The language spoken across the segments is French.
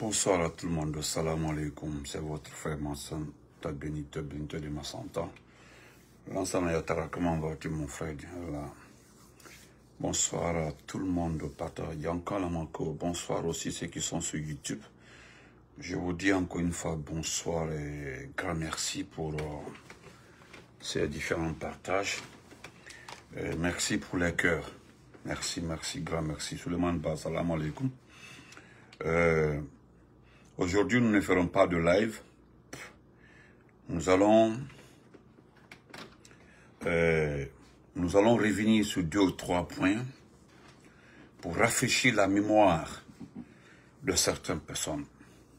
Bonsoir à tout le monde, salam alaikum, c'est votre frère Mansan, ta bénite de ma santé. L'ensemble Yatara, comment vas-tu mon frère? Bonsoir à tout le monde, Pata Yanka Lamako, bonsoir aussi ceux qui sont sur YouTube. Je vous dis encore une fois bonsoir et grand merci pour ces différents partages. Merci pour les cœurs. Merci, grand merci. Suleiman Ba, salam alaikum. Aujourd'hui, nous ne ferons pas de live. Nous allons revenir sur 2 ou 3 points pour rafraîchir la mémoire de certaines personnes.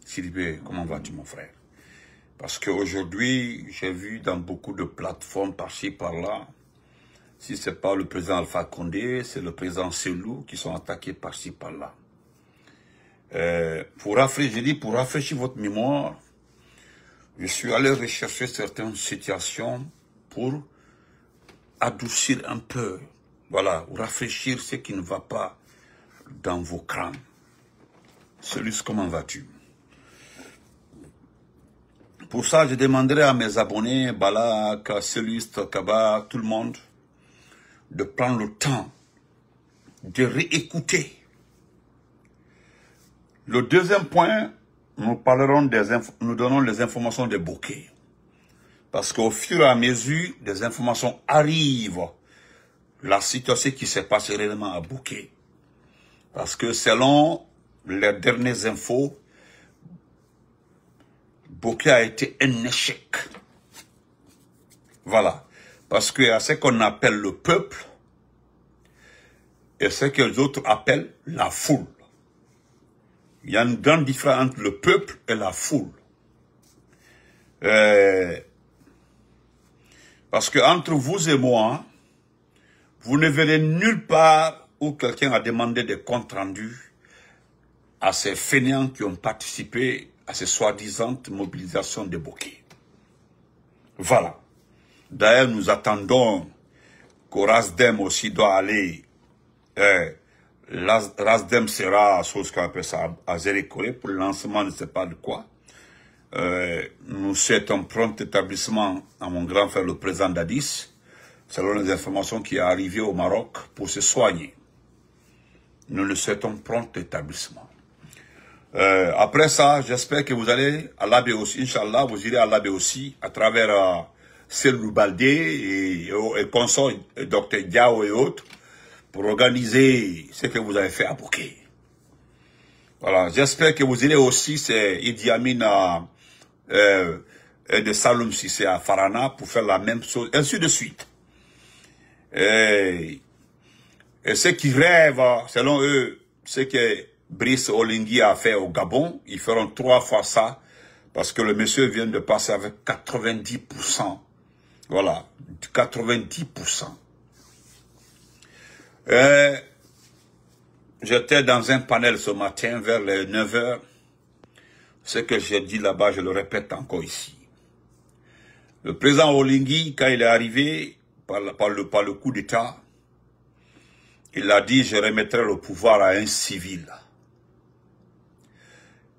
Sylvie, comment vas-tu mon frère? Parce qu'aujourd'hui, j'ai vu dans beaucoup de plateformes par-ci, par-là, si ce n'est pas le président Alpha Condé, c'est le président Selou qui sont attaqués par-ci, par-là. Pour rafraîchir votre mémoire, je suis allé rechercher certaines situations pour adoucir un peu, voilà, ou rafraîchir ce qui ne va pas dans vos crânes. Celui, comment vas-tu? Pour ça, je demanderai à mes abonnés, Balak, Céliste, Kaba, tout le monde, de prendre le temps de réécouter. Le deuxième point, nous donnons les informations des bouquets. Parce qu'au fur et à mesure, des informations arrivent. La situation qui s'est passée réellement à Bouquet. Parce que selon les dernières infos, Bouquet a été un échec. Voilà. Parce qu'il y a ce qu'on appelle le peuple et ce que les autres appellent la foule. Il y a une grande différence entre le peuple et la foule. Parce que entre vous et moi, vous ne verrez nulle part où quelqu'un a demandé des comptes rendus à ces fainéants qui ont participé à ces soi-disant mobilisations de Bouquet. Voilà. D'ailleurs, nous attendons qu'au Rasdem aussi doit aller. Rasdem sera, chose qu'on appelle ça, à Zérékoré pour le lancement, je ne sais pas de quoi. Nous souhaitons prompt établissement à mon grand frère, le président d'Addis, selon les informations qui sont arrivées au Maroc, pour se soigner. Nous le souhaitons prompt établissement. Après ça, j'espère que vous allez à l'AB aussi, Inch'Allah, vous irez à l'AB aussi, à travers Selou Baldé et consort, Dr Diao et autres, pour organiser ce que vous avez fait à Bouquet. Voilà, j'espère que vous irez aussi, c'est Idi Amin de Saloum Sissé à Farana pour faire la même chose, ainsi de suite. Et ceux qui rêvent, selon eux, ce que Brice Oligui a fait au Gabon, ils feront 3 fois ça, parce que le monsieur vient de passer avec 90%. Voilà, 90%. J'étais dans un panel ce matin vers les 9 h. Ce que j'ai dit là-bas, je le répète encore ici. Le président Oligui, quand il est arrivé par le coup d'État, il a dit « je remettrai le pouvoir à un civil ».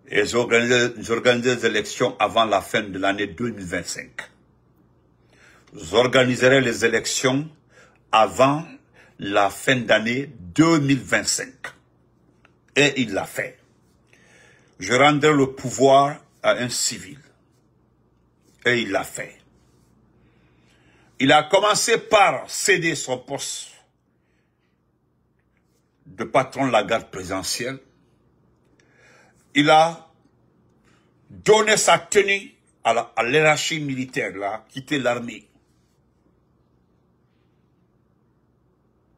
Et j'organiserai des élections avant la fin de l'année 2025. J'organiserai les élections avant la fin d'année 2025. Et il l'a fait. Je rendrai le pouvoir à un civil. Et il l'a fait. Il a commencé par céder son poste de patron de la garde présidentielle. Il a donné sa tenue à l'hierarchie militaire, là, quitter l'armée.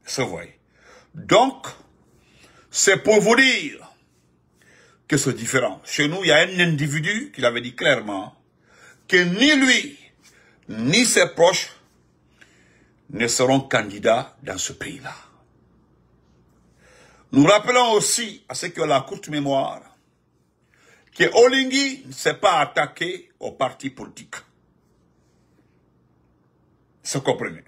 C'est vrai. Donc, c'est pour vous dire que c'est différent. Chez nous, il y a un individu qui l'avait dit clairement que ni lui, ni ses proches ne seront candidats dans ce pays-là. Nous rappelons aussi à ceux qui ont la courte mémoire que Oligui ne s'est pas attaqué aux partis politiques. Vous comprenez?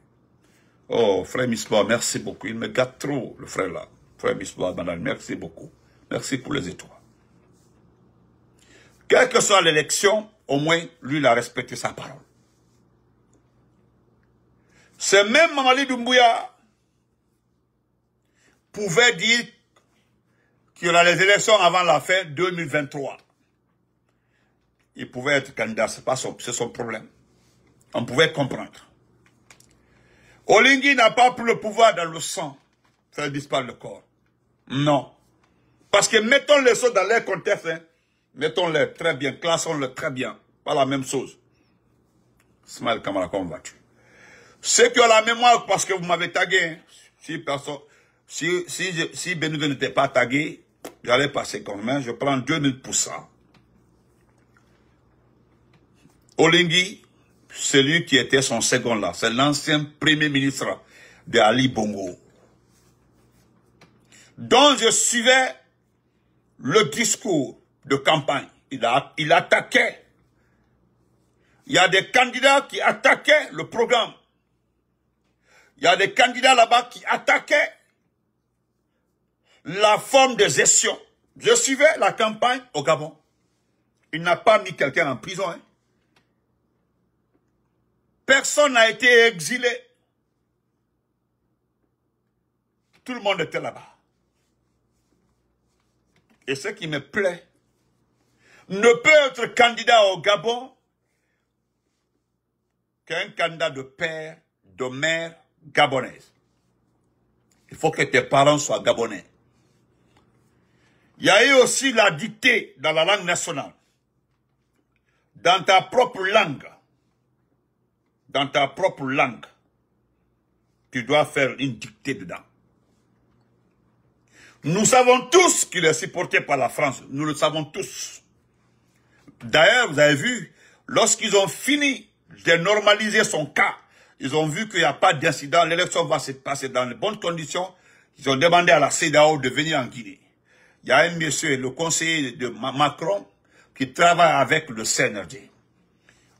Oh, frère Misbah, merci beaucoup. Il me gâte trop, le frère là. Frère Misbah, madame, merci beaucoup. Merci pour les étoiles. Quelle que soit l'élection, au moins, lui, il a respecté sa parole. Ce même Mamadi Doumbouya pouvait dire qu'il y aura les élections avant la fin 2023. Il pouvait être candidat, c'est son problème. On pouvait comprendre. Oligui n'a pas pris le pouvoir dans le sang, ça disparaît le corps. Non. Parce que mettons les choses dans leur contexte, hein. Mettons-les très bien, classons-les très bien. Pas la même chose. Ismaël Kamara, comment vas-tu? Ceux qui ont la mémoire, parce que vous m'avez tagué, hein. Si Benoude n'était pas tagué, j'allais passer comme main, je prends 2000 pour ça. Oligui, celui qui était son second là, c'est l'ancien premier ministre de Ali Bongo, dont je suivais le discours de campagne. Il attaquait. Il y a des candidats qui attaquaient le programme. Il y a des candidats là-bas qui attaquaient la forme de gestion. Je suivais la campagne au Gabon. Il n'a pas mis quelqu'un en prison. Hein. Personne n'a été exilé. Tout le monde était là-bas. Et ce qui me plaît, ne peut être candidat au Gabon qu'un candidat de père, de mère gabonaise. Il faut que tes parents soient gabonais. Il y a eu aussi la dictée dans la langue nationale. Dans ta propre langue. Dans ta propre langue. Tu dois faire une dictée dedans. Nous savons tous qu'il est supporté par la France. Nous le savons tous. D'ailleurs, vous avez vu, lorsqu'ils ont fini de normaliser son cas, ils ont vu qu'il n'y a pas d'incident, l'élection va se passer dans de bonnes conditions. Ils ont demandé à la CEDEAO de venir en Guinée. Il y a un monsieur, le conseiller de Macron, qui travaille avec le CNRD.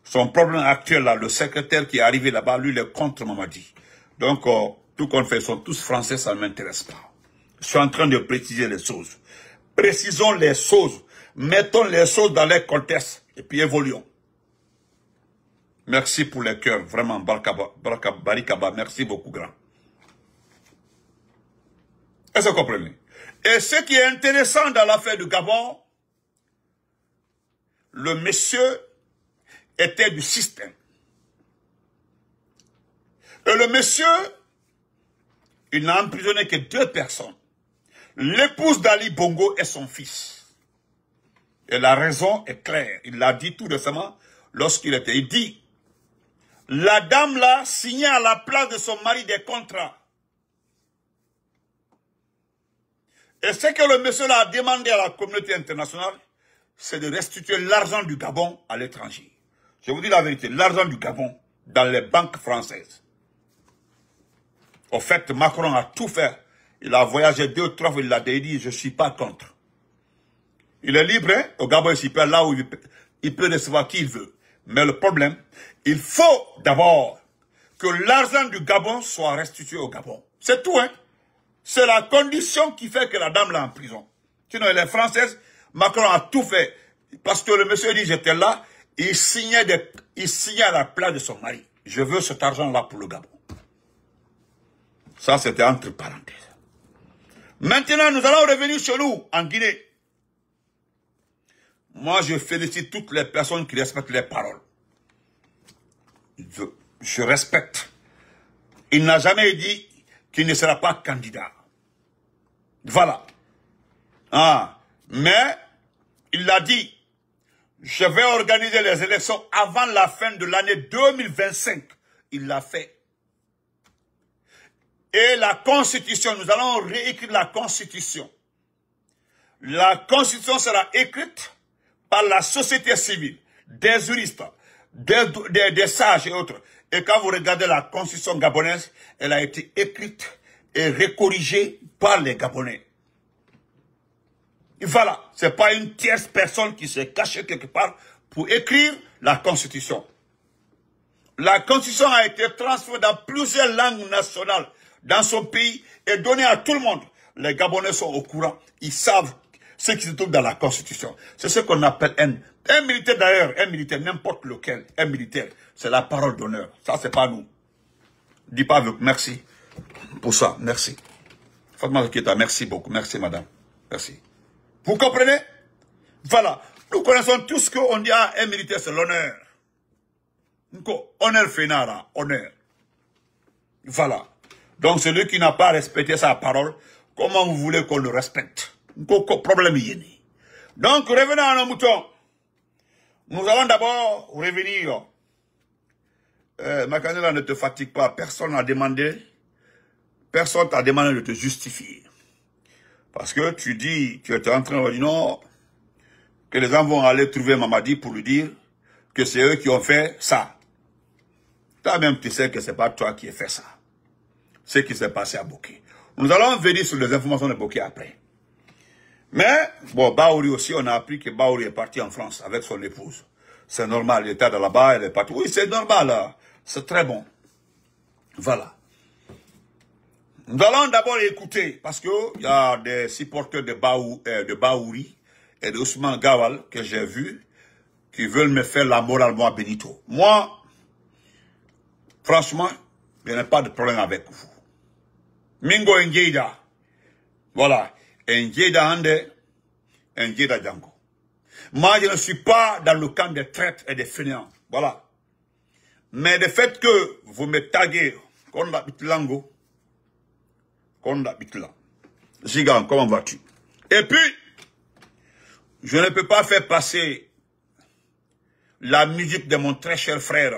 Son problème actuel, là, le secrétaire qui est arrivé là-bas, lui, il est contre Mamadi. Donc, tout qu'on fait, ils sont tous français, ça ne m'intéresse pas. Je suis en train de préciser les choses. Précisons les choses. Mettons les choses dans les contextes. Et puis évoluons. Merci pour les cœurs. Vraiment, Barikaba. Merci beaucoup, grand. Est-ce que vous comprenez? Et ce qui est intéressant dans l'affaire du Gabon, le monsieur était du système. Et le monsieur, il n'a emprisonné que 2 personnes. L'épouse d'Ali Bongo et son fils. Et la raison est claire. Il l'a dit tout récemment lorsqu'il était. Il dit, la dame là signait à la place de son mari des contrats. Et ce que le monsieur là a demandé à la communauté internationale, c'est de restituer l'argent du Gabon à l'étranger. Je vous dis la vérité, l'argent du Gabon dans les banques françaises. Au fait, Macron a tout fait. Il a voyagé 2 ou 3 fois, il a dit, je ne suis pas contre. Il est libre, hein? Au Gabon, il peut là où il peut recevoir qui il veut. Mais le problème, il faut d'abord que l'argent du Gabon soit restitué au Gabon. C'est tout, hein? C'est la condition qui fait que la dame l'a en prison. Sinon, elle est française, Macron a tout fait. Parce que le monsieur dit, j'étais là, il signait à la place de son mari. Je veux cet argent-là pour le Gabon. Ça, c'était entre parenthèses. Maintenant, nous allons revenir chez nous, en Guinée. Moi, je félicite toutes les personnes qui respectent les paroles. Je respecte. Il n'a jamais dit qu'il ne sera pas candidat. Voilà. Mais, il a dit, je vais organiser les élections avant la fin de l'année 2025. Il l'a fait. Et la Constitution, nous allons réécrire la Constitution. La Constitution sera écrite par la société civile, des juristes, des sages et autres. Et quand vous regardez la Constitution gabonaise, elle a été écrite et recorrigée par les Gabonais. Et voilà, ce n'est pas une tierce personne qui s'est cachée quelque part pour écrire la Constitution. La Constitution a été transférée dans plusieurs langues nationales dans son pays et donnée à tout le monde. Les Gabonais sont au courant, ils savent ce qui se trouve dans la Constitution. C'est ce qu'on appelle un Un militaire d'ailleurs, un militaire, n'importe lequel, un militaire, c'est la parole d'honneur. Ça, c'est pas nous. Dis pas avec merci pour ça, merci. Fatma Keta, merci beaucoup, merci madame, merci. Vous comprenez? Voilà, nous connaissons tous qu'on dit à un militaire, c'est l'honneur. Honneur Fénara, honneur. Voilà. Donc celui qui n'a pas respecté sa parole, comment vous voulez qu'on le respecte? Problème y est. Donc revenons à nos moutons. Nous allons d'abord revenir. Makanela, ne te fatigue pas. Personne n'a demandé. Personne t'a demandé de te justifier. Parce que tu dis, tu étais en train de dire non, que les gens vont aller trouver Mamadi pour lui dire que c'est eux qui ont fait ça. Toi-même, tu sais que c'est pas toi qui as fait ça. Ce qui s'est passé à Boké. Nous allons venir sur les informations de Boké après. Mais, bon, Baouri aussi, on a appris que Baouri est parti en France avec son épouse. C'est normal, il était là-bas, elle est partie. Oui, c'est normal, c'est très bon. Voilà. Nous allons d'abord écouter, parce qu'il y a des supporters de Baouri et de Ousmane Gawal que j'ai vus, qui veulent me faire la morale, moi, Benito. Moi, franchement, je n'ai pas de problème avec vous. Mingo Ndjeda. Voilà. Ndjeda Ande, Ndjeda Django. Moi, je ne suis pas dans le camp des traîtres et des fainéants. Voilà. Mais le fait que vous me taguez, Konda Bitlango, Konda Bitlan. Zigan, comment vas-tu? Et puis, je ne peux pas faire passer la musique de mon très cher frère,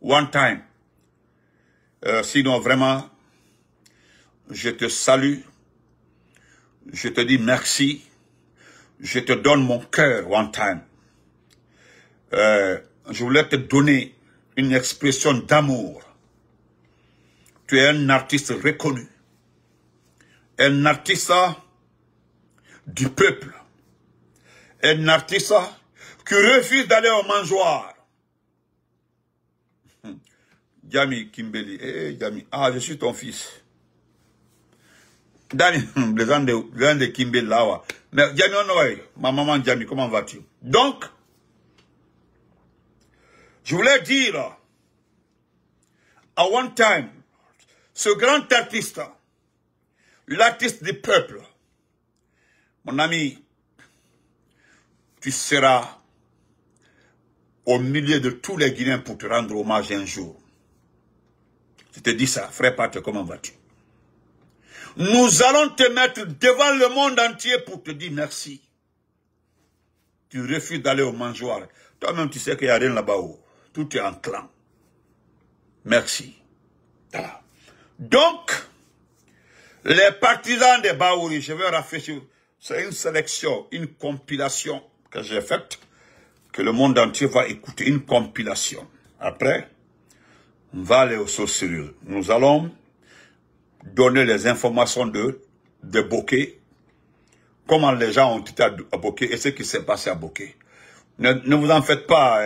One Time. Sinon, vraiment, je te salue. Je te dis merci. Je te donne mon cœur, One Time. Je voulais te donner une expression d'amour. Tu es un artiste reconnu. Un artiste du peuple. Un artiste qui refuse d'aller au mangeoir. Djami Kimbeli. Eh, Djami. Ah, je suis ton fils. Dani, les gens de Kimbeli là. Mais Djami, ma maman Djami, comment vas-tu? Donc, je voulais dire, à One Time, ce grand artiste, l'artiste du peuple, mon ami, tu seras au milieu de tous les Guinéens pour te rendre hommage un jour. Je te dis ça, frère Patrick, comment vas-tu? Nous allons te mettre devant le monde entier pour te dire merci. Tu refuses d'aller au mangeoire. Toi-même, tu sais qu'il n'y a rien là-bas. Tout est en clan. Merci. Voilà. Donc, les partisans de Baouri, je vais rafraîchir. C'est une sélection, une compilation que j'ai faite, que le monde entier va écouter. Une compilation. Après, on va aller au sérieux. Nous allons donner les informations de Boké, comment les gens ont été à Boké et ce qui s'est passé à Boké. Ne vous en faites pas,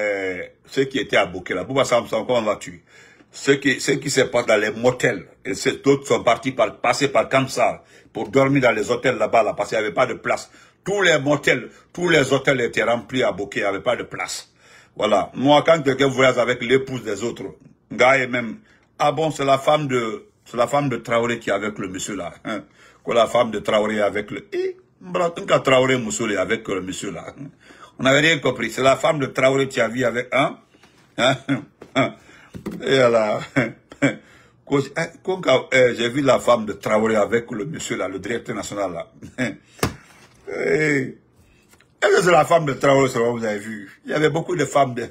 ceux qui étaient à Boké là. Bouba Samson, comment vas-tu? Ce qui s'est passé dans les motels, et d'autres sont passés par Kamsar pour dormir dans les hôtels là-bas, parce qu'il n'y avait pas de place. Tous les motels, tous les hôtels étaient remplis à Boké, il n'y avait pas de place. Voilà. Moi, quand quelqu'un voyage avec l'épouse des autres, gars et même, ah bon, c'est la femme de Traoré qui est avec le monsieur là. Hein? Que la femme de Traoré est avec le... Traoré Moussouli avec le monsieur là. On n'avait rien compris. C'est la femme de Traoré qui a vu avec un. Hein? Et là, j'ai vu la femme de Traoré avec le monsieur là, le directeur national là. Est-ce que c'est la femme de Traoré, c'est vous avez vu? Il y avait beaucoup de femmes de...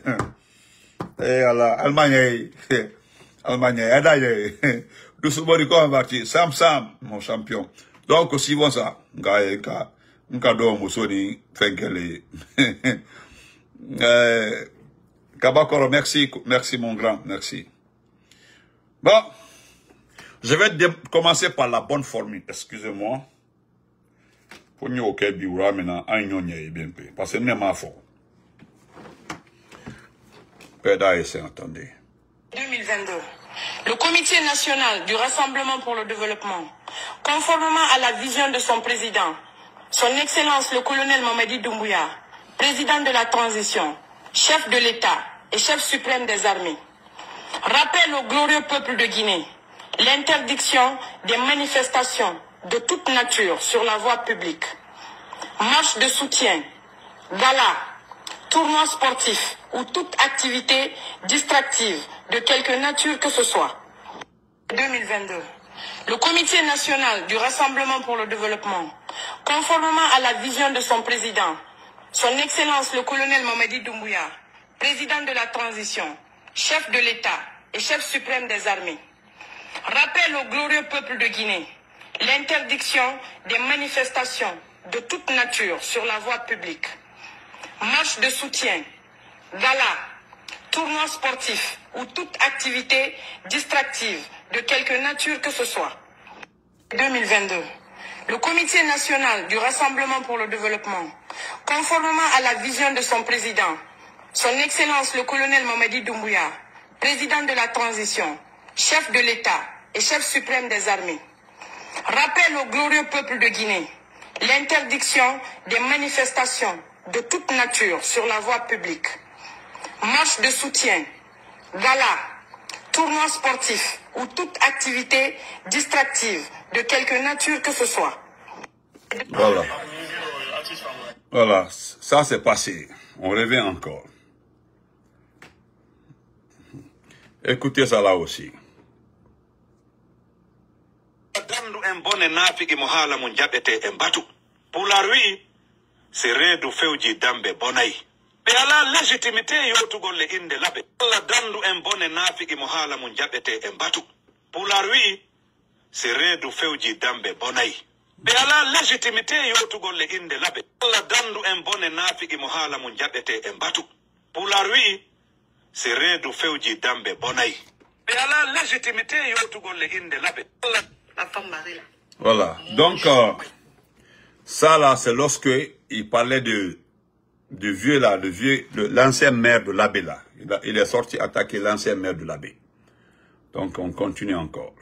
Et là, Allemagne, doucement, comment vas-tu? Sam, mon champion. Donc, aussi, bon ça. Nkado Moussoni, Fenkele. Kabakoro, merci mon grand, merci. Bon, je vais commencer par la bonne formule, excusez-moi. Pour nous, ok, biura, maintenant, parce que n'est pas fort. Attendez. 2022. Le Comité national du Rassemblement pour le développement, conformément à la vision de son président, son Excellence le colonel Mamadi Doumbouya, président de la transition, chef de l'État et chef suprême des armées, rappelle au glorieux peuple de Guinée l'interdiction des manifestations de toute nature sur la voie publique, marches de soutien, galas, tournois sportifs ou toute activité distractive de quelque nature que ce soit. 2022. Le Comité national du Rassemblement pour le développement, conformément à la vision de son président, son Excellence le colonel Mamadi Doumbouya, président de la transition, chef de l'État et chef suprême des armées, rappelle au glorieux peuple de Guinée l'interdiction des manifestations de toute nature sur la voie publique, marches de soutien, galas, tournois sportifs ou toute activité distractive de quelque nature que ce soit. 2022. Le Comité national du Rassemblement pour le développement, conformément à la vision de son président, son Excellence le colonel Mamadi Doumbouya, président de la transition, chef de l'État et chef suprême des armées, rappelle au glorieux peuple de Guinée l'interdiction des manifestations de toute nature sur la voie publique, marches de soutien, galas, tournois sportifs ou toute activité distractive de quelque nature que ce soit. Voilà. Voilà, ça c'est passé. On revient encore. Écoutez ça là aussi. Pour la rue, c'est redu feuji dambe bonai. Mais à la légitimité, yotugol le inde labe. La dandu en bonne nafi ki mohala mun jabete en batu. Pour la rue, c'est redu feuji dambe bonai. Mais à la légitimité, yotugol le inde labe. La dandu en bonne nafi ki mohala mun jabete en batu. Pour la rue, c'est redu feuji dambe bonai. Mais à la légitimité, yotugol le inde labe. La femme Marie. Voilà. Donc, ça là, c'est lorsque il parlait de vieux là, de l'ancien maire de l'Abbé là. Il est sorti attaquer l'ancien maire de l'Abbé. Donc, on continue encore.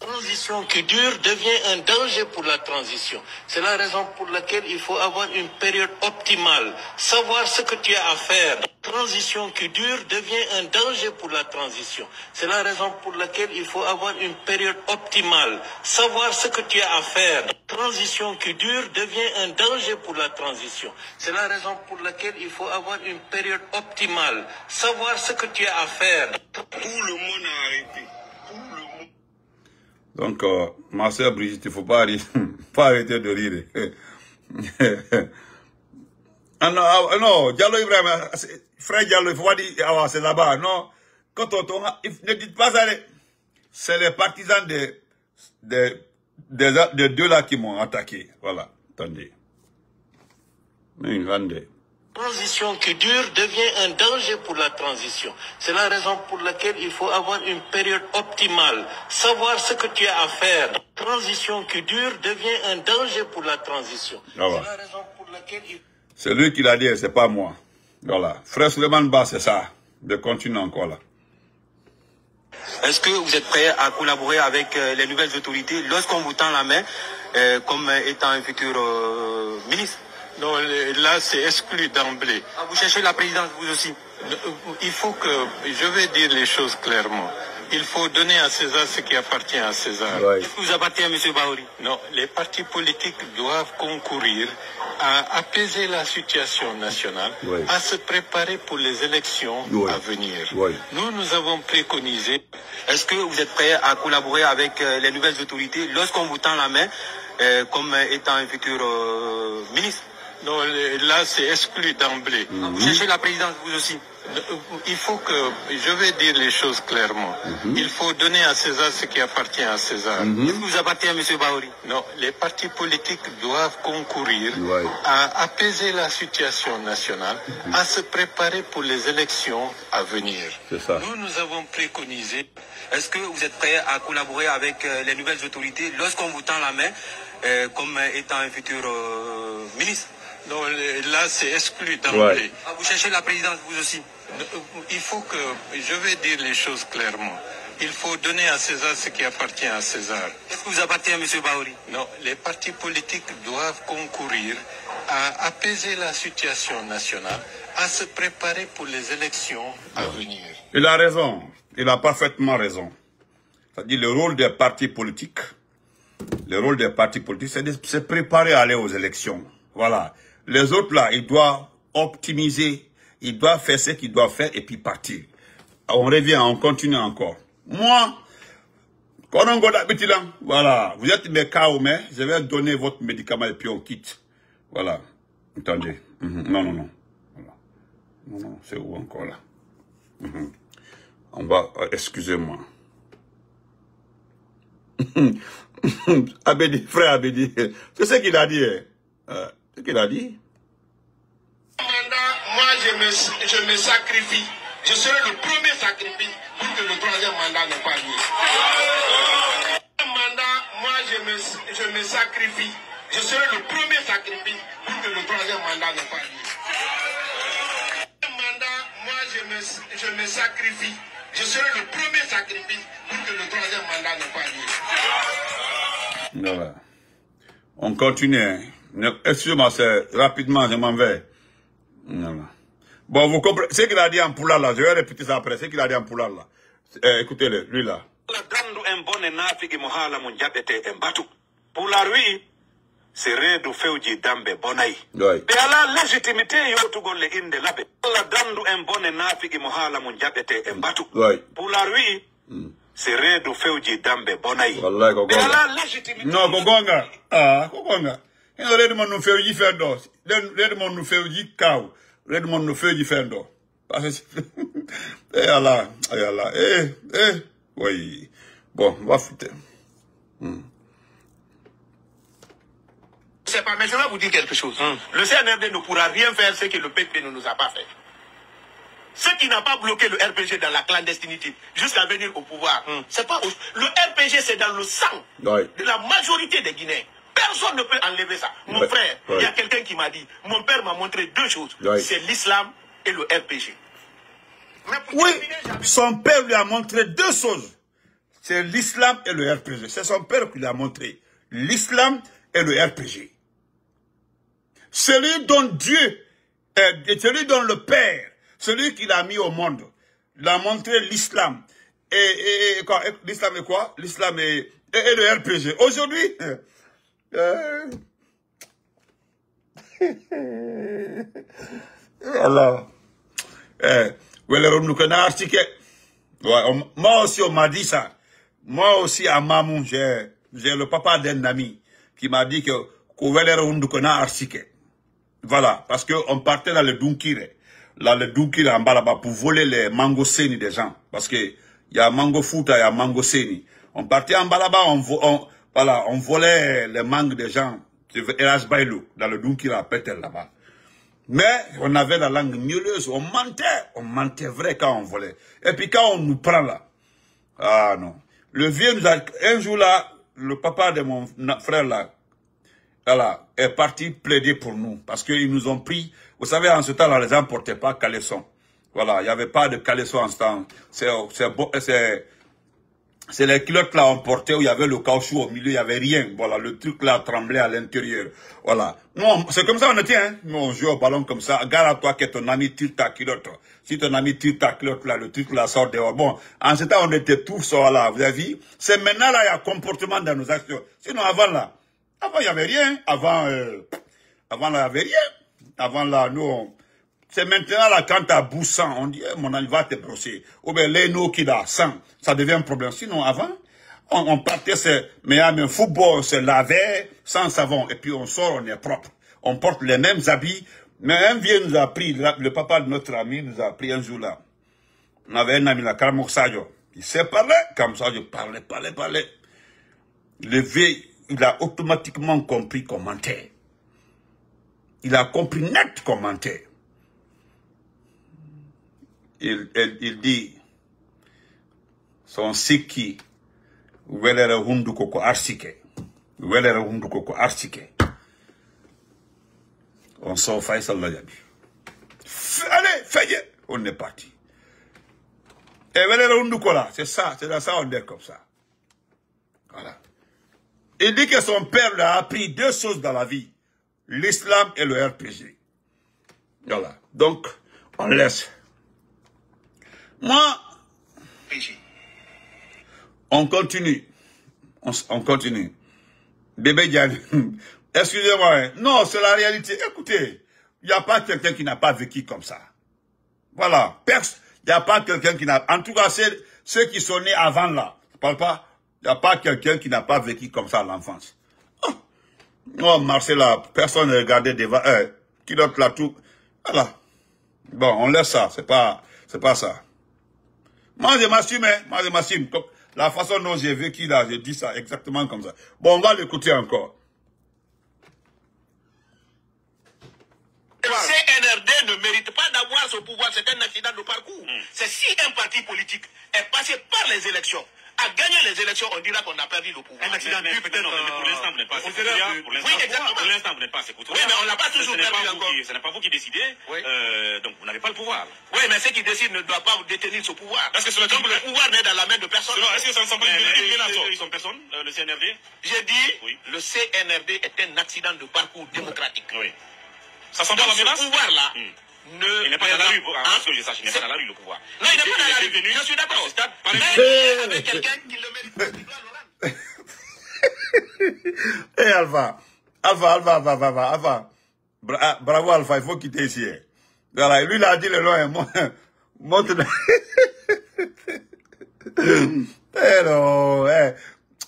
Transition qui dure devient un danger pour la transition. C'est la raison pour laquelle il faut avoir une période optimale, savoir ce que tu as à faire. Transition qui dure devient un danger pour la transition. C'est la raison pour laquelle il faut avoir une période optimale, savoir ce que tu as à faire. Transition qui dure devient un danger pour la transition. C'est la raison pour laquelle il faut avoir une période optimale, savoir ce que tu as à faire. Tout le monde a arrêté. Donc, ma soeur Brigitte, il ne faut pas arrêter de rire. Ah non, Diallo Ibrahim, frère Diallo, il ne faut pas dire, ah, c'est là-bas. Non, quand on ne dites pas ça, c'est les partisans des deux là qui m'ont attaqué. Voilà, attendez. Mais attendez. Transition qui dure devient un danger pour la transition. C'est la raison pour laquelle il faut avoir une période optimale, savoir ce que tu as à faire. Transition qui dure devient un danger pour la transition. Ah ouais. C'est la raison pour laquelle il... C'est lui qui l'a dit, c'est pas moi. Voilà. Frère Suleiman Ba, c'est ça. Je continue encore là. Est-ce que vous êtes prêt à collaborer avec les nouvelles autorités lorsqu'on vous tend la main comme étant un futur ministre? Non, là, c'est exclu d'emblée. Ah, vous cherchez la présidence, vous aussi? Il faut que... Je vais dire les choses clairement. Il faut donner à César ce qui appartient à César. Ouais. Qu'est-ce qui vous appartient, M. Bahouri? Non, les partis politiques doivent concourir à apaiser la situation nationale, ouais, à se préparer pour les élections, ouais, à venir. Ouais. Nous avons préconisé... Est-ce que vous êtes prêt à collaborer avec les nouvelles autorités lorsqu'on vous tend la main comme étant un futur ministre? Non, là, c'est exclu d'emblée. Vous cherchez la présidence, vous aussi? Il faut que... Je vais dire les choses clairement. Il faut donner à César ce qui appartient à César. Qu'est-ce qui vous appartient, M. Bahouri? Non, les partis politiques doivent concourir ouais, à apaiser la situation nationale, à se préparer pour les élections à venir. C'est ça. Nous avons préconisé... Est-ce que vous êtes prêt à collaborer avec les nouvelles autorités lorsqu'on vous tend la main comme étant un futur ministre? Non, là, c'est exclu d'emblée. Ouais. Vous cherchez la présidence, vous aussi? Il faut que, je vais dire les choses clairement. Il faut donner à César ce qui appartient à César. Qu'est-ce qui vous appartient, M. Bahouri? Non, les partis politiques doivent concourir à apaiser la situation nationale, à se préparer pour les élections à venir. Il a raison. Il a parfaitement raison. C'est-à-dire le rôle des partis politiques, c'est de se préparer à aller aux élections. Voilà. Les autres là, ils doivent optimiser, ils doivent faire ce qu'ils doivent faire et puis partir. On revient, on continue encore. Moi, quand on go d'habitude, voilà, vous êtes mes cas, mais je vais donner votre médicament et puis on quitte. Voilà. Attendez. Non. Voilà. Non, c'est où encore là? On va, excusez-moi. Abedi, frère Abedi, c'est ce qu'il a dit. Ce qu'il a dit. Moi, je me sacrifie. Je serai le premier sacrifice pour que le troisième mandat n'ait pas lieu. Moi, je me sacrifie. Je serai le premier sacrifice pour que le troisième mandat n'ait pas lieu. Moi, je me sacrifie. Je serai le premier sacrifice pour que le troisième mandat n'ait pas lieu. Voilà. On continue. Excusez-moi, rapidement, je m'en vais. Voilà. Bon, vous comprenez. Ce qu'il a dit en Poulard là, je vais répéter ça après. Ce qu'il a dit en Poulard là. Écoutez-le, lui là. c'est reedu fewji dambe bonayi ɓe ala légitimité yowtugol le inde laɓe allah dandu en bone naafigi mo haala mum jaɓete e mbatu pular wi c'est reedu fewji dambe bonayi wallahi ko gonga ala légitimité non ko gonga ko gonga eno reedu mon no fewji fen ɗo reedu mon no fewji kaw reedu mon no fewji fen ɗo parce que ala oui bon va foutre C'est pas, mais je vais vous dire quelque chose. Le CNRD ne pourra rien faire ce que le PP ne nous a pas fait. Ce qui n'a pas bloqué le RPG dans la clandestinité jusqu'à venir au pouvoir, c'est pas le RPG, c'est dans le sang de la majorité des Guinéens. Personne ne peut enlever ça. Mon frère, il y a quelqu'un qui m'a dit, mon père m'a montré deux choses. C'est l'islam et le RPG. Oui, son père lui a montré deux choses. C'est l'islam et le RPG. C'est son père qui lui a montré l'islam et le RPG. Celui dont Dieu, celui dont le Père, celui qu'il a mis au monde, l'a montré l'islam. Et l'islam est quoi? L'islam et le RPG. Aujourd'hui, alors, moi aussi on m'a dit ça. Moi aussi à Mamou, j'ai le papa d'un ami qui m'a dit que voilà, parce qu'on partait dans le Dunkire. Là, le Dunkire en bas là-bas pour voler les mangoseni des gens. Parce que il y a mango fouta, il y a mangoseni. On partait en bas là-bas, on volait les mangues des gens. Dans le Dunkire à Petel là-bas. Mais on avait la langue mielleuse, on mentait vrai quand on volait. Et puis quand on nous prend là, ah non. Le vieux nous a, un jour là, le papa de mon frère là, voilà, est parti plaider pour nous. Parce qu'ils nous ont pris. Vous savez, en ce temps-là, les gens ne portaient pas caleçon. Voilà, il n'y avait pas de caleçon en ce temps. C'est les culottes là on portait où il y avait le caoutchouc au milieu, il n'y avait rien. Voilà, le truc là tremblait à l'intérieur. Voilà. Non, c'est comme ça on était, hein. Nous, on joue au ballon comme ça. Gare à toi que ton ami tire ta culotte. Si ton ami tire ta culotte là, le truc là sort dehors. Bon, en ce temps, on était tous là, vous avez vu. C'est maintenant là, il y a comportement dans nos actions. Sinon, avant là, il n'y avait rien. Avant là, il n'y avait rien. Avant là, nous, c'est maintenant là, quand tu as boussant, on dit, mon ami va te brosser. Ou bien, les noms qu'il a, sang, ça devient un problème. Sinon, avant, on partait, mais un football, on se lavait sans savon. Et puis, on sort, on est propre. On porte les mêmes habits. Mais un vieux nous a pris, le papa de notre ami nous a pris un jour là. On avait un ami là, Karamoksajo. Il s'est parlé, Karamoksajo parlait. Le vieux, il a automatiquement compris commentaire. Il a compris net commentaire. Il dit, son siki, welere hundu koko arsike. Welere hundu koko arsike. On sort Faisal Lajabi. Allez, faites. on est parti. Et Véléro Ndoukola, c'est ça, c'est dans ça on est comme ça. Voilà. Il dit que son père lui a appris deux choses dans la vie, l'islam et le RPG. Voilà. Donc, on laisse. Moi, on continue. On continue. Bébé Diane, excusez-moi, hein. Non, c'est la réalité. Écoutez, il n'y a pas quelqu'un qui n'a pas vécu comme ça. Voilà. Il n'y a pas quelqu'un qui n'a... En tout cas, ceux qui sont nés avant là, je parle pas, il n'y a pas quelqu'un qui n'a pas vécu comme ça à l'enfance. Oh. Non, Marcella, personne ne regardait devant... qui d'autre là tout... Voilà. Bon, on laisse ça, c'est pas ça. Moi, je m'assume, hein. Moi, je m'assume. La façon dont j'ai vécu là, j'ai dit ça exactement comme ça. Bon, on va l'écouter encore. Le CNRD ne mérite pas d'avoir ce pouvoir, c'est un accident de parcours. C'est si un parti politique est passé par les élections, a gagné les élections, on dira qu'on a perdu le pouvoir. Un accident de peut-être pour l'instant, vous n'êtes pas Oui, exactement. Pour l'instant, vous n'êtes pas sécurisé. Oui, mais on n'a pas toujours perdu encore. Ce n'est pas vous qui décidez, donc vous n'avez pas le pouvoir. Oui, mais ceux qui décident ne doivent pas détenir ce pouvoir. Parce que le pouvoir n'est dans la main de personne. Est-ce que ça ne semble pas ils sont personne, le CNRD? J'ai dit, le CNRD est un accident de parcours démocratique. Oui. Ça semble pas la menace? Ce pouvoir-là, il n'est pas dans la rue, parce que je sache, il n'est pas dans la rue le pouvoir. Non, il n'est pas dans la rue, je suis d'accord. Mais il est avec quelqu'un qui le mérite, qui doit le rendre. Alpha. Bravo Alpha, il faut quitter ici. Voilà, lui il a dit le nom, monte. Hello,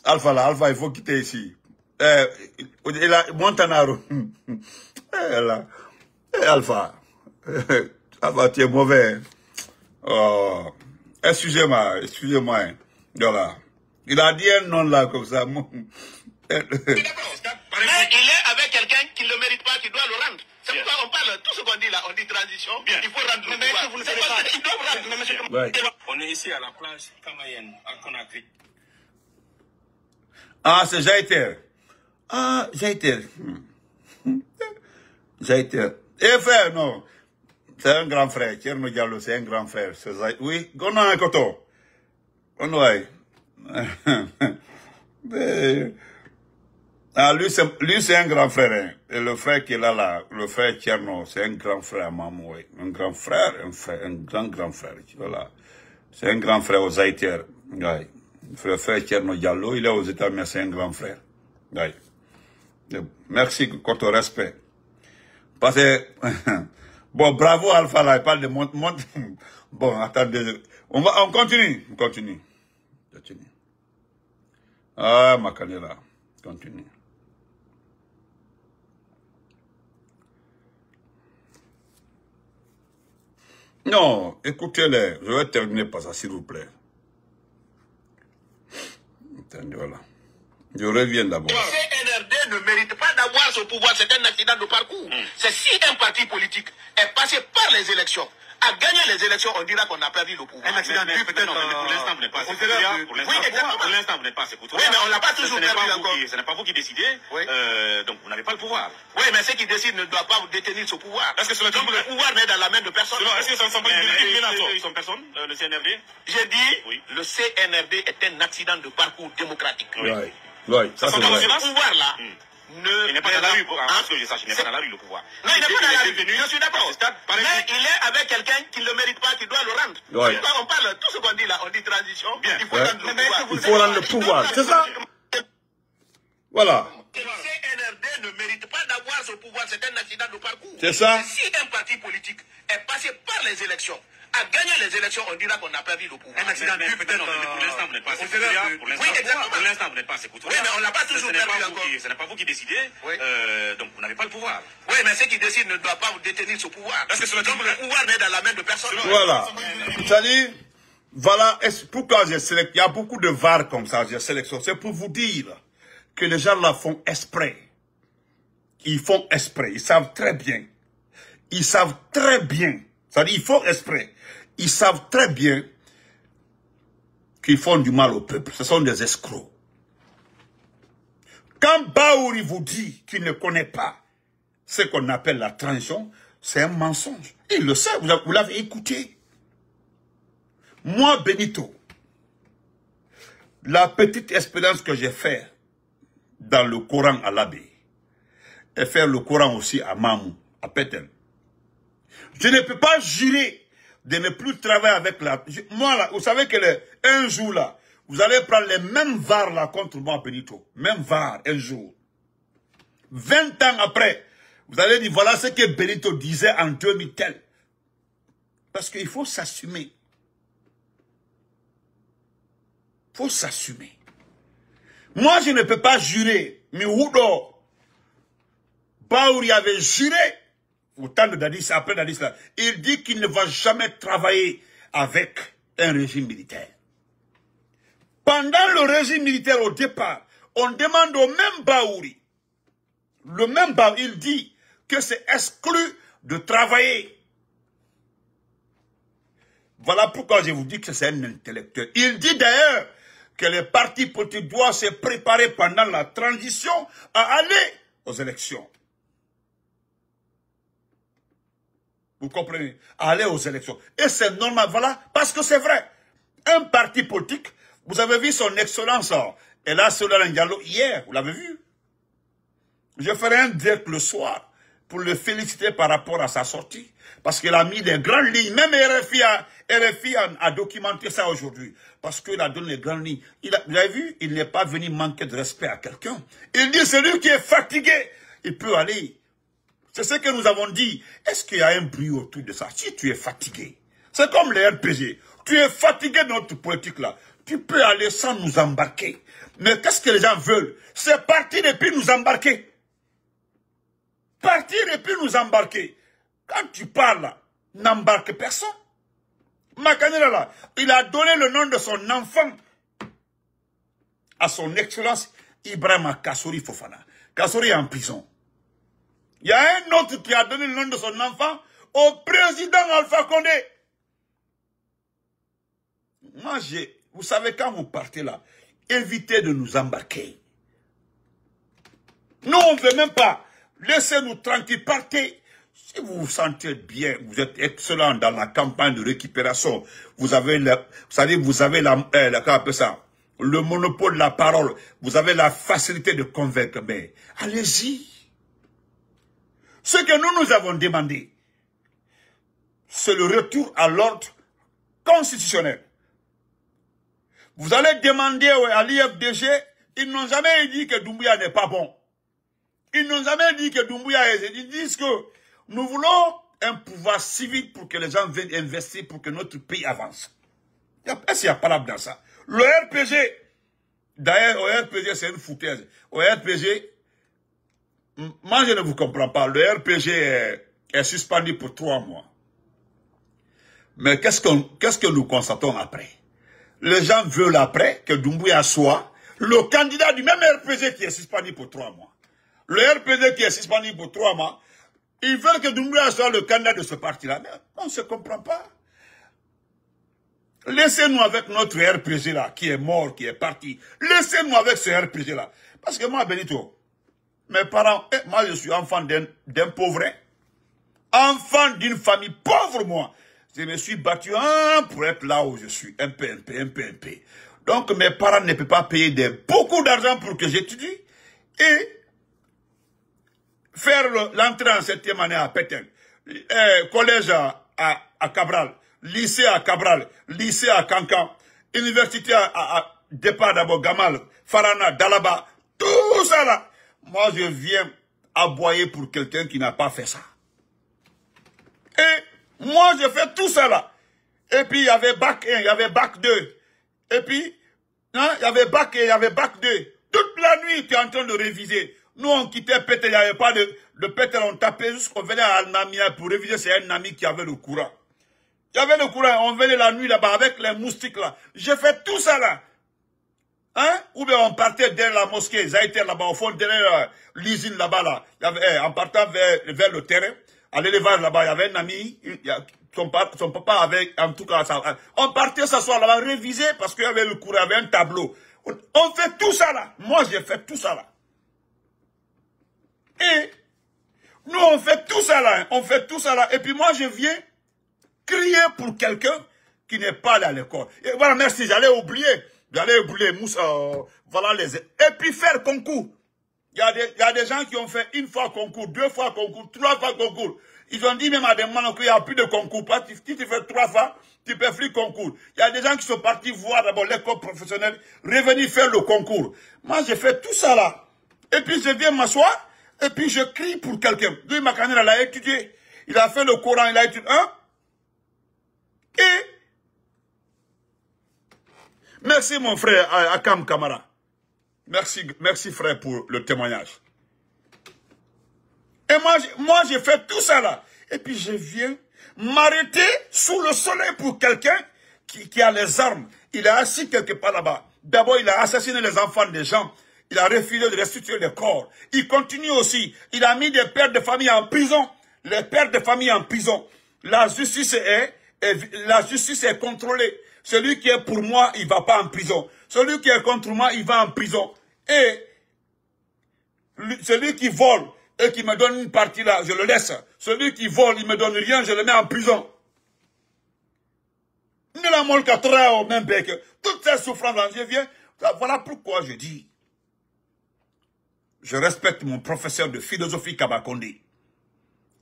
Alpha, il faut quitter ici. Il a Montanaro. Alpha, tu es mauvais. Oh, excusez-moi. Voilà. Il a dit un nom là comme ça. Mais il est avec quelqu'un qui ne le mérite pas, qui doit le rendre. C'est pourquoi on parle, tout ce qu'on dit là, on dit transition, il faut rendre le pouvoir. Vous ne savez pas, il doit rendre. On est ici à la plage Kamayen, à Conakry. Ah, c'est Jaïter. Jaïter. Eh frère, non. C'est un grand frère. Tierno Diallo, c'est un grand frère. Oui, Gono un koto. On ouais. Ah, lui, c'est un grand frère. Hein. Et le frère qui est là, le frère Tierno, c'est un grand frère, maman, oui. Un grand frère, un grand frère. Voilà. C'est un grand frère aux Haïtiens. Ouais. Le frère Tierno Diallo, il est aux États, mais c'est un grand frère. Ouais. Merci, contre respect. Parce que, bon, bravo Alpha, là, il parle de bon, attendez, on continue. Ah, Makanela, continue. Non, écoutez-les, je vais terminer par ça, s'il vous plaît. Attendez, voilà. Je reviens d'abord. Le CNRD ne mérite pas d'avoir ce pouvoir, c'est un accident de parcours. C'est si un parti politique est passé par les élections, a gagné les élections, on dira qu'on a perdu le pouvoir. Un accident de peut-être pour l'instant, vous n'êtes pas sécurisé. Pour l'instant, vous n'êtes pas sécurisé. Oui, mais on n'a pas toujours perdu encore. Ce n'est pas vous qui décidez, donc vous n'avez pas le pouvoir. Oui, mais ceux qui décident ne doivent pas détenir ce pouvoir. Parce que le pouvoir n'est dans la main de personne. Est-ce que ça ne semble pas une menace? Ils sont personne, le CNRD? J'ai dit, le CNRD est un accident de parcours démocratique. Oui, ça c'est vrai. Ce pouvoir-là, il n'est pas dans la rue, parce que je sache, il n'est pas dans la rue le pouvoir. Non, il n'est pas dans la rue, je suis d'accord. Mais il est avec quelqu'un qui ne le mérite pas, qui doit le rendre. C'est pourquoi on parle, tout ce qu'on dit là, on dit transition, il faut rendre le pouvoir. Il faut rendre le pouvoir, c'est ça? Voilà. Le CNRD ne mérite pas d'avoir ce pouvoir, c'est un accident de parcours. C'est ça? Si un parti politique est passé par les élections, a gagné les élections, on dira qu'on a perdu le pouvoir. Un accident de peut-être pour l'instant, vous n'êtes pas sécurisé. Oui, exactement. Pour l'instant, vous n'êtes pas sécurisé. Oui, mais on n'a pas toujours perdu encore. Ce n'est pas vous qui décidez, donc vous n'avez pas le pouvoir. Oui, mais ceux qui décident ne doivent pas détenir ce pouvoir. Parce que le pouvoir n'est dans la main de personne. Voilà. C'est-à-dire, voilà pourquoi j'ai sélectionné. Il y a beaucoup de VAR comme ça, j'ai sélectionné. C'est pour vous dire que les gens là font exprès. Ils font exprès. Ils savent très bien. C'est-à-dire, ils font exprès. Ils savent très bien qu'ils font du mal au peuple. Ce sont des escrocs. Quand Baouri vous dit qu'il ne connaît pas ce qu'on appelle la transition, C'est un mensonge. Il le sait, vous l'avez écouté. Moi, Benito, la petite expérience que j'ai faite dans le Coran à l'abbé, et faire le Coran aussi à Mamou, à Pétel, je ne peux pas jurer de ne plus travailler avec la... Moi, là, vous savez que un jour, là, vous allez prendre les mêmes VAR là contre moi, Benito. Même VAR, un jour. 20 ans après, vous allez dire, voilà ce que Benito disait en 2000 tel. Parce qu'il faut s'assumer. Il faut s'assumer. Moi, je ne peux pas jurer. Mais Oudo, Baouri avait juré, au temps de Dadis, après Dadis, là, il dit qu'il ne va jamais travailler avec un régime militaire. Pendant le régime militaire, au départ, on demande au même Baouri, le même Baouri, il dit que c'est exclu de travailler. Voilà pourquoi je vous dis que c'est un intellectuel. Il dit d'ailleurs que les partis politiques doivent se préparer pendant la transition à aller aux élections. Vous comprenez? À aller aux élections. Et c'est normal, voilà, parce que c'est vrai. Un parti politique, vous avez vu son excellence, elle a Solar Ndiallo hier, vous l'avez vu? Je ferai un direct le soir pour le féliciter par rapport à sa sortie. Parce qu'il a mis des grandes lignes. Même RFI a documenté ça aujourd'hui. Parce qu'il a donné les grandes lignes. Vous avez vu, il n'est pas venu manquer de respect à quelqu'un. Il dit, celui qui est fatigué, il peut aller. C'est ce que nous avons dit. Est-ce qu'il y a un bruit autour de ça? Si tu es fatigué, c'est comme les RPG. Tu es fatigué de notre politique là. Tu peux aller sans nous embarquer. Mais qu'est-ce que les gens veulent? C'est partir et puis nous embarquer. Partir et puis nous embarquer. Quand tu parles, n'embarque personne. Makanela là, il a donné le nom de son enfant à son excellence Ibrahima Kassory Fofana. Kassory est en prison. Il y a un autre qui a donné le nom de son enfant au président Alpha Condé. Moi, vous savez, quand vous partez là, évitez de nous embarquer. Nous, on ne veut même pas. Laissez-nous tranquilles, partez. Si vous vous sentez bien, vous êtes excellent dans la campagne de récupération, vous avez le monopole de la parole, vous avez la facilité de convaincre, mais allez-y. Ce que nous avons demandé, c'est le retour à l'ordre constitutionnel. Vous allez demander à l'IFDG, ils n'ont jamais dit que Doumbouya n'est pas bon. Ils n'ont jamais dit que Doumbouya est... Ils disent que nous voulons un pouvoir civil pour que les gens viennent investir pour que notre pays avance. Est-ce qu'il y a pas dans ça? Le RPG, d'ailleurs, au RPG, c'est une foutaise. Au RPG, moi je ne vous comprends pas. Le RPG est suspendu pour 3 mois. Mais qu'est-ce que nous constatons après? Les gens veulent après que Doumbouya soit le candidat du même RPG qui est suspendu pour 3 mois. Le RPG qui est suspendu pour 3 mois, ils veulent que Doumbouya soit le candidat de ce parti-là. Mais on ne se comprend pas. Laissez-nous avec notre RPG là, qui est mort, qui est parti. Laissez-nous avec ce RPG là. Parce que moi, Benito, mes parents, moi je suis enfant d'un pauvre. Enfant d'une famille pauvre, moi. Je me suis battu pour être là où je suis. Un peu. Donc mes parents ne peuvent pas payer beaucoup d'argent pour que j'étudie. Et faire l'entrée en 7e année à Pétain, collège à Cabral, lycée à Cabral, lycée à Kankan, université à départ d'abord Gamal, Farana, Dalaba, tout ça là. Moi je viens aboyer pour quelqu'un qui n'a pas fait ça. Et moi j'ai fait tout ça là. Et puis il y avait bac 1, il y avait bac 2. Et puis, il y avait bac 1, il y avait bac 2. Toute la nuit tu es en train de réviser. Nous, on quittait Pétel, il n'y avait pas de Pétel, on tapait jusqu'on venait à Al-Namia pour réviser, c'est un ami qui avait le courant. Il y avait le courant, on venait la nuit là-bas avec les moustiques là. J'ai fait tout ça là. Hein? Ou bien on partait derrière la mosquée, Zaïter là-bas, au fond derrière l'usine là-bas là. Il y avait, en partant vers le terrain, à l'élevage là-bas, il y avait un ami, son papa avait, en tout cas, ça, on partait s'asseoir là-bas, réviser parce qu'il y avait le courant, il y avait un tableau. On fait tout ça là. Moi, j'ai fait tout ça là. Et Nous, on fait tout ça là. On fait tout ça là. Et puis moi, je viens crier pour quelqu'un qui n'est pas allé à l'école. Et voilà, merci, j'allais oublier. Moussa, voilà les... Et puis faire concours. Il y a des gens qui ont fait une fois concours, 2 fois concours, 3 fois concours. Ils ont dit même à des moments qu'il n'y a plus de concours. Si tu fais 3 fois, tu peux plus concours. Il y a des gens qui sont partis voir d'abord l'école professionnelle, revenir faire le concours. Moi, j'ai fait tout ça là. Et puis, je viens m'asseoir, et puis je crie pour quelqu'un. Lui, Makaner, il a étudié. Il a fait le Coran, il a étudié. Hein? Et... Merci, mon frère Akam Kamara. Merci, frère, pour le témoignage. Et moi, j'ai fait tout ça là. Et puis, je viens m'arrêter sous le soleil pour quelqu'un qui a les armes. Il est assis quelque part là-bas. D'abord, il a assassiné les enfants des gens. Il a refusé de restituer les corps. Il continue aussi. Il a mis des pères de famille en prison. Les pères de famille en prison. La justice est contrôlée. Celui qui est pour moi, il ne va pas en prison. Celui qui est contre moi, il va en prison. Et celui qui vole et qui me donne une partie là, je le laisse. Celui qui vole, il ne me donne rien, je le mets en prison. Toutes ces souffrances, je viens. Voilà pourquoi je dis, je respecte mon professeur de philosophie Kabakonde.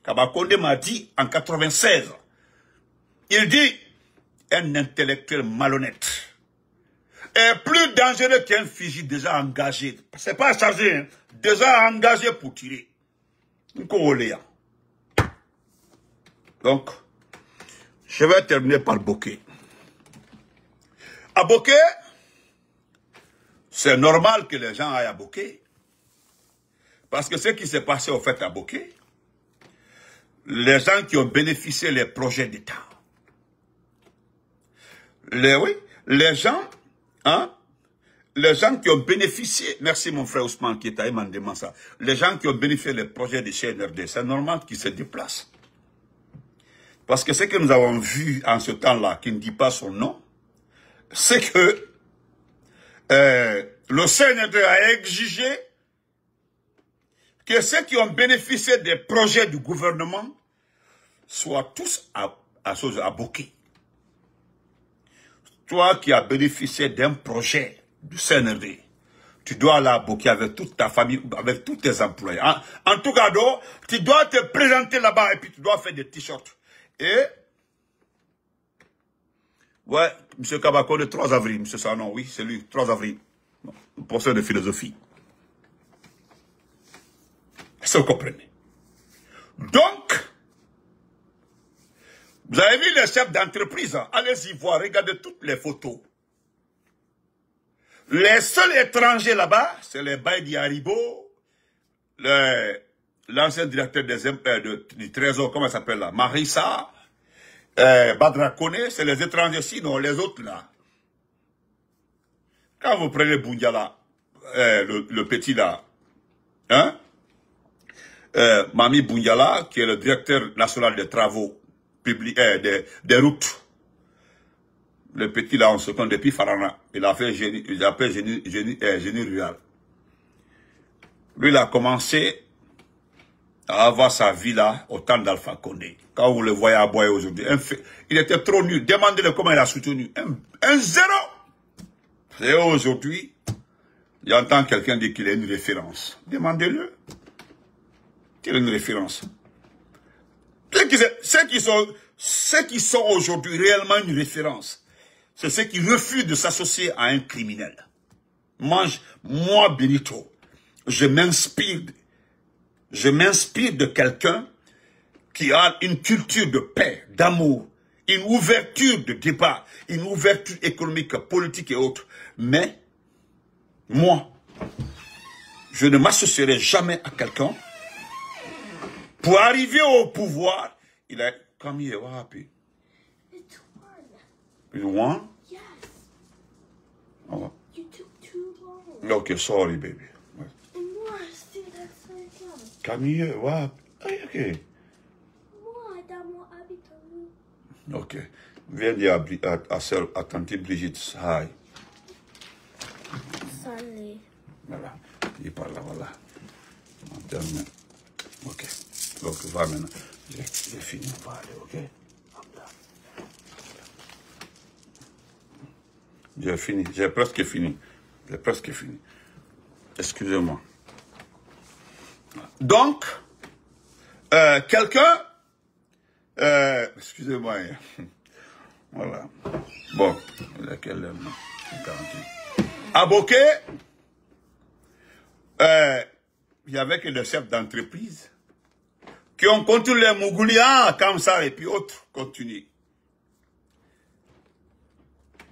Kabakonde m'a dit en 96, il dit, un intellectuel malhonnête est plus dangereux qu'un fusil déjà engagé. C'est pas chargé, hein, déjà engagé pour tirer. Donc, je vais terminer par Bokeh. À Bokeh, c'est normal que les gens aillent à Bokeh. Parce que ce qui s'est passé au fait à Bokeh, les gens qui ont bénéficié des projets d'État, les gens qui ont bénéficié, merci mon frère Ousmane qui est à Emandement ça, les gens qui ont bénéficié des projets de CNRD, c'est normal qu'ils se déplacent. Parce que ce que nous avons vu en ce temps-là, qui ne dit pas son nom, c'est que le CNRD a exigé que ceux qui ont bénéficié des projets du gouvernement soient tous à Bokeh. Toi qui as bénéficié d'un projet du CNRD, tu dois aller à Bokeh avec toute ta famille, avec tous tes employés. En tout cas, tu dois te présenter là-bas et puis tu dois faire des t-shirts. Et, ouais, M. Kabako, le 3 avril, M. Sanon, oui, c'est lui, 3 avril, professeur de philosophie. Est-ce que vous comprenez? Donc, vous avez vu les chefs d'entreprise, hein? Allez-y voir, regardez toutes les photos. Les seuls étrangers là-bas, c'est les Baïdi Haribo, l'ancien directeur du Trésor, comment ça s'appelle là, Marissa, Badra Kone, c'est les étrangers, sinon les autres là. Quand vous prenez Boundiala, le petit là, hein, Mami Boundiala, qui est le directeur national des travaux publics, des routes. Le petit là, on se compte depuis Farana. Il a fait génie rural. Lui, il a commencé à avoir sa vie là au temps d'Alpha Condé. Quand vous le voyez à Boye aujourd'hui, il était trop nul. Demandez-le comment il a soutenu. Un zéro. Et aujourd'hui, j'entends quelqu'un dire qu'il a une référence. Demandez-le. Qu'il a une référence. Ceux qui sont aujourd'hui réellement une référence, c'est ceux qui refusent de s'associer à un criminel. Moi, Benito, je m'inspire de quelqu'un qui a une culture de paix, d'amour, une ouverture de débat, une ouverture économique, politique et autres. Mais, moi, je ne m'associerai jamais à quelqu'un pour arriver au pouvoir. Il a... Come here, what happened? It's one. It's one? Yes. Oh. You took too long. Okay, sorry, baby. And more, see, that's so dumb. Come here, what happened? Okay. More, damo abitamu. Ok. Viens dire à tante Brigitte, hi. Sunny. Voilà. Il parle là, voilà. Ok. Donc, va maintenant. J'ai fini, on va aller, ok? J'ai fini, j'ai presque fini. J'ai presque fini. Excusez-moi. Donc, quelqu'un... excusez-moi. Voilà. Bon, laquelle heure, non? 48. À Boké, il y avait que des chefs d'entreprise qui ont continué les Mougouliens, comme ça, et puis autres continuent.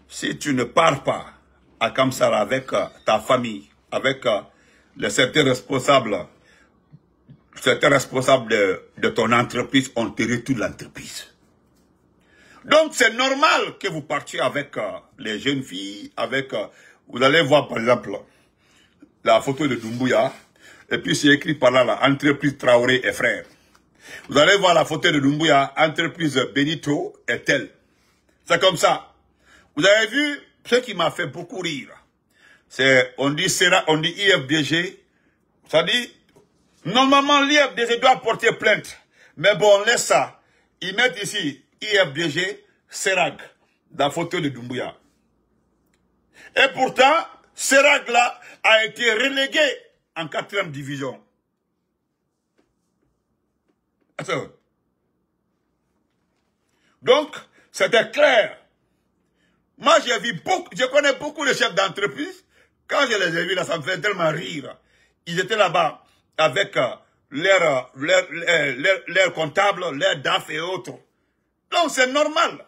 Si tu ne pars pas à Kamsar avec ta famille, avec certains responsables de ton entreprise, on te retourne l'entreprise. Donc c'est normal que vous partiez avec les jeunes filles, avec... vous allez voir par exemple la photo de Doumbouya, et puis c'est écrit par là, entreprise Traoré et frères. Vous allez voir la photo de Doumbouya, entreprise Benito et tel. C'est comme ça. Vous avez vu ce qui m'a fait beaucoup rire. C'est, on dit IFDG, ça dit, normalement l'IFDG doit porter plainte. Mais bon, on laisse ça. Ils mettent ici IFDG, Serag, dans la photo de Doumbouya. Et pourtant, Serag là a été relégué en 4e division. Attends. Donc, c'était clair. Moi, j'ai vu beaucoup, je connais beaucoup de chefs d'entreprise. Quand je les ai vus là, ça me fait tellement rire. Ils étaient là-bas avec leurs comptables, leurs DAF et autres. Donc, c'est normal.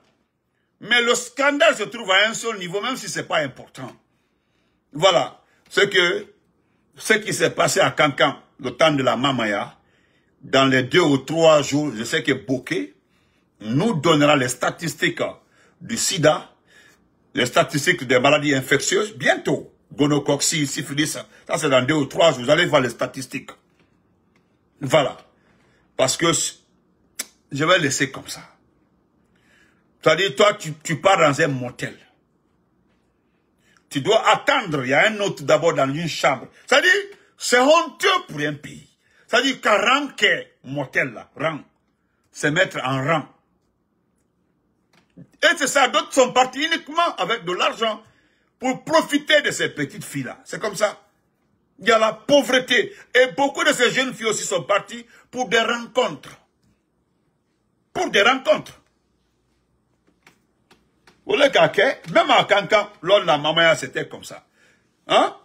Mais le scandale se trouve à un seul niveau, même si ce n'est pas important. Voilà. Ce qui s'est passé à Kankan, le temps de la Mamaya, dans les 2 ou 3 jours, je sais que Boké nous donnera les statistiques du sida, les statistiques des maladies infectieuses, bientôt. Gonocoxie, syphilis, ça c'est dans 2 ou 3 jours, vous allez voir les statistiques. Voilà. Parce que je vais laisser comme ça. C'est-à-dire, toi, tu pars dans un motel. Tu dois attendre, il y a un autre d'abord dans une chambre. C'est-à-dire, c'est honteux pour un pays. C'est-à-dire qu'un rang qu'est motel là, rang, c'est mettre en rang. Et c'est ça, d'autres sont partis uniquement avec de l'argent pour profiter de ces petites filles-là. C'est comme ça. Il y a la pauvreté. Et beaucoup de ces jeunes filles aussi sont parties pour des rencontres. Pour des rencontres. Même à Kankan, lors de la Mamaya, c'était comme ça. Hein?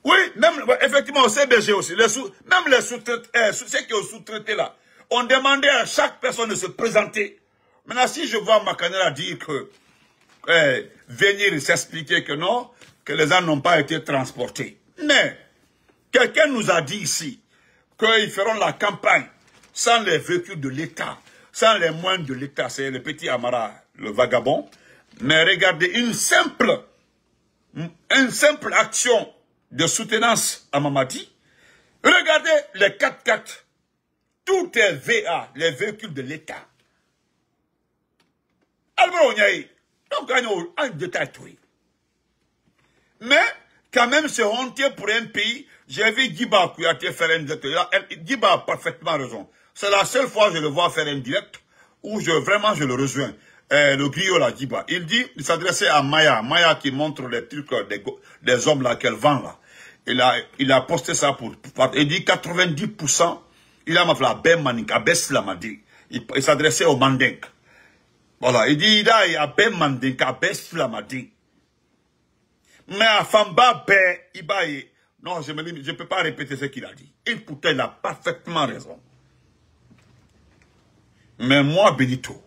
Oui, même, effectivement, au CBG aussi, même les sous-traités, ceux qui ont sous-traité là, on demandait à chaque personne de se présenter. Maintenant, si je vois Makanela dire que, venir s'expliquer que non, que les gens n'ont pas été transportés. Mais, quelqu'un nous a dit ici, qu'ils feront la campagne sans les véhicules de l'État, sans les moyens de l'État, c'est le petit Amara, le vagabond. Mais regardez, une simple action de soutenance à Mamadi. Regardez les 4x4. Tout est VA, les véhicules de l'État. Alors, donc, un détail tout. Mais, quand même, c'est honteux pour un pays. J'ai vu Giba qui a été faire un direct. Giba a parfaitement raison. C'est la seule fois que je le vois faire un direct où vraiment je le rejoins. Le griot là, Giba. Il dit, il s'adressait à Maya. Maya qui montre les trucs des hommes là qu'elle vend là. Il a posté ça il dit 90%. Il a fait la Ben Manik, à Beslamadi. Il s'adressait au Mandink. Voilà, il dit, il a Ben Mandink, à Beslamadi. Mais à Famba, non, je ne peux pas répéter ce qu'il a dit. Pourtant, il a parfaitement raison. Mais moi, Benito.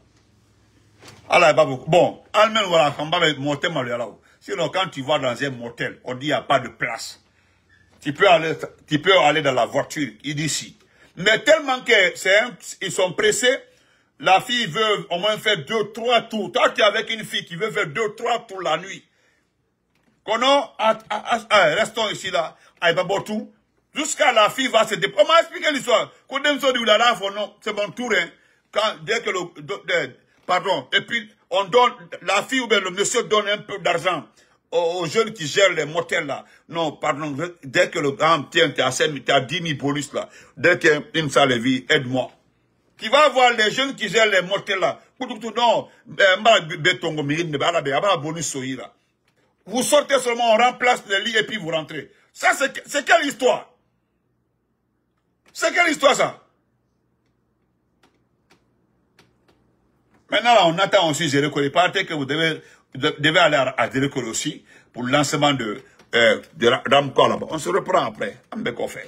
Alors, bon, Almen, voilà, sinon, quand tu vas dans un motel, on dit qu'il n'y a pas de place. Tu peux aller dans la voiture, il dit si. Mais tellement qu'ils sont pressés, la fille veut au moins faire 2-3 tours. Toi, tu es avec une fille qui veut faire 2-3 tours la nuit. Restons ici là, jusqu'à la fille va se déplacer. On m'a expliqué l'histoire. C'est mon tour. Dès que pardon, et puis on donne, la fille ou bien le monsieur donne un peu d'argent aux jeunes qui gèrent les motels là. Non, pardon, dès que le grand tient, tu as 10 000 polices là. Dès qu'il y a une salle de vie, aide-moi. Tu vas voir les jeunes qui gèrent les motels là. Non, vous sortez seulement, on remplace les lits et puis vous rentrez. Ça, c'est quelle histoire? C'est quelle histoire ça? Maintenant, là, on attend aussi Zérekole. Il paraît que vous devez aller à Zérekole aussi pour le lancement de Ramko là-bas. On se reprend après. On va faire.